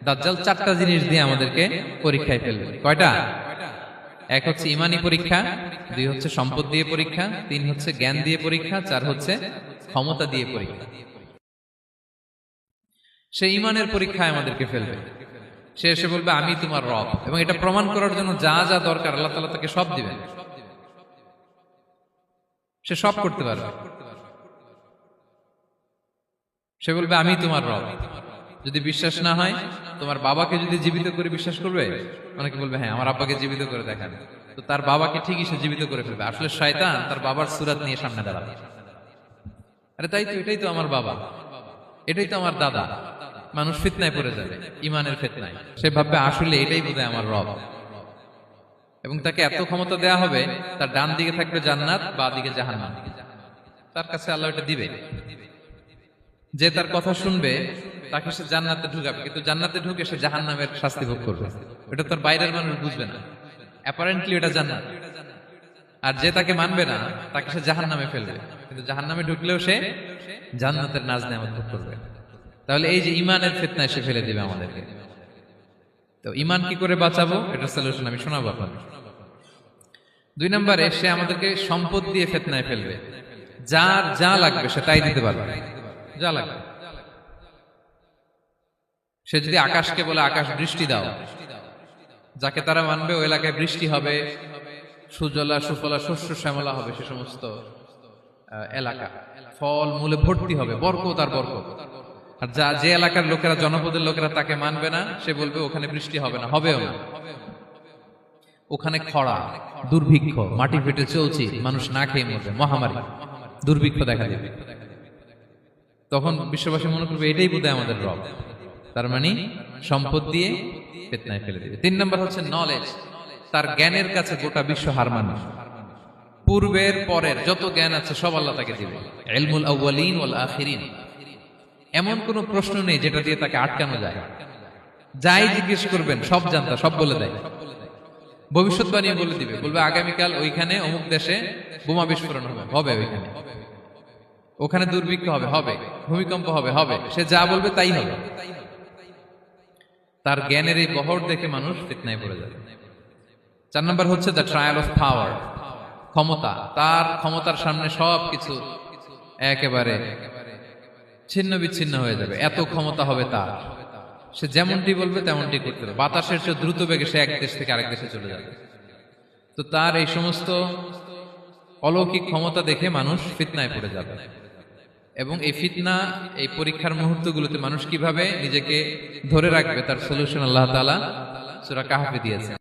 দাজ্জাল চারটা জিনিস দিয়ে আমাদেরকে পরীক্ষায় ফেলবে। কয়টা? এক হচ্ছে ইমানি পরীক্ষা, দুই হচ্ছে সম্পদ দিয়ে পরীক্ষা, তিন হচ্ছে জ্ঞান দিয়ে পরীক্ষা, চার হচ্ছে ক্ষমতা দিয়ে পরীক্ষা। সে ইমানের পরীক্ষায় আমাদেরকে ফেলবে। সে এসে বলবে আমি তোমার রব, এবং এটা প্রমাণ করার জন্য যা যা দরকার আল্লাহ তাআলা তাকে সব দিবেন। সে সব করতে পারবে। সে বলবে আমি তোমার রব। যদি বিশ্বাস না হয়, তোমার বাবাকে যদি জীবিত করে বিশ্বাস করবে, অনেকে বলবে হ্যাঁ আমার আব্বাকে জীবিত করে দেখান, তো তার বাবাকে ঠিকই সে জীবিত করে ফেলবে। আসলে শয়তান তার বাবার সুরাত নিয়ে সামনে দাঁড়াবে। আরে তাই তো, এটাই তো আমার বাবা, এটাই তো আমার দাদা। মানুষ ফিতনায় পড়ে যাবে, ইমানের ফিতনায়। সে ভাববে আসলে এটাই বোধহয় আমার রব, এবং তাকে এত ক্ষমতা দেয়া হবে, তার ডান দিকে থাকবে জান্নাত, বাঁ দিকে জাহান্নাম। তার কাছে আল্লাহ এটা দিবে। যে তার কথা শুনবে তাকে সে জান্নাতে ঢুকাবে, কিন্তু জান্নাতে ঢুকে সে জাহান্নামের শাস্তি ভোগ করবে। এটা তার বাইরের মানুষ বুঝবে না, অ্যাপারেন্টলি এটা জান্নাত। আর যে তাকে মানবে না তাকে সে জাহান্নামে ফেলবে, কিন্তু জাহান্নামে ঢুকলেও সে জান্নাতের নাজ নেয়ামত ভোগ করবে। তাহলে এই যে ইমানের ফিতনায় সে ফেলে দিবে আমাদেরকে। তো ইমান কি করে বাঁচাবো, এটা সলিউশন আমি শোনাবো আপনাদের। দুই নম্বরে সে আমাদেরকে সম্পদ দিয়ে ফিতনায় ফেলবে। যার যা লাগবে সে তাই দিতে পারবে, যা লাগবে। সে যদি আকাশকে বলে আকাশ বৃষ্টি দাও, যাকে তারা মানবে ওই এলাকায় বৃষ্টি হবে, সুজলা সুফলা শস্য শ্যামলা হবে, সে সমস্ত এলাকা ফল মূলে ভর্তি হবে, বরকত আর বরকত। আর যে এলাকার লোকেরা, জনপদের লোকেরা তাকে মানবে না, সে বলবে ওখানে বৃষ্টি হবে না, হবেও না। ওখানে খরা, দুর্ভিক্ষ, মাটি ফেটে চলছে, মানুষ না খেয়ে মরবে, মহামারী, দুর্ভিক্ষ দেখা দেবে। তখন বিশ্ববাসী মনে করবে এটাই বোধহয় আমাদের রব। তার মানে সম্পদ দিয়ে ফিতনায় ফেলে দিবে। তিন নম্বর হচ্ছে নলেজ। তার জ্ঞানের কাছে গোটা বিশ্ব হার মানবে। পূর্বের পরের যত জ্ঞান আছে সব আল্লাহ তাকে দিবে। ইলমুল আউয়ালিন ওয়াল আখিরিন। এমন কোন প্রশ্ন নেই যেটা দিয়ে তাকে আটকানো যায়। যাই জিজ্ঞেস করবেন সব জানতা, সব বলে দেয়। ভবিষ্যৎবাণী বলে দিবে, বলবে আগামীকাল ওইখানে অমুক দেশে বোমা বিস্ফোরণ হবে, হবে ওইখানে, ওখানে দুর্ভিক্ষ হবে, হবে, ভূমিকম্প হবে, হবে। সে যা বলবে তাই হবে। তার জ্ঞানের এই বহর দেখে মানুষ ফিতনায় পড়ে যাবে। চার নম্বর হচ্ছে দ্য ট্রায়াল অফ পাওয়ার, ক্ষমতা। তার ক্ষমতার সামনে সবকিছু একেবারে ছিন্ন বিচ্ছিন্ন হয়ে যাবে, এত ক্ষমতা হবে তার। সে যেমনটি বলবে তেমনটি করতে হবে। বাতাসের চেয়ে দ্রুত বেগে সে এক দেশ থেকে আরেক দেশে চলে যাবে। তো তার এই সমস্ত অলৌকিক ক্ষমতা দেখে মানুষ ফিতনায় পড়ে যাবে। এবং এই ফিতনা, এই পরীক্ষার মুহূর্তগুলোতে মানুষ কিভাবে নিজেকে ধরে রাখবে তার সলিউশন আল্লাহ তাআলা সূরা কাহফে দিয়েছেন।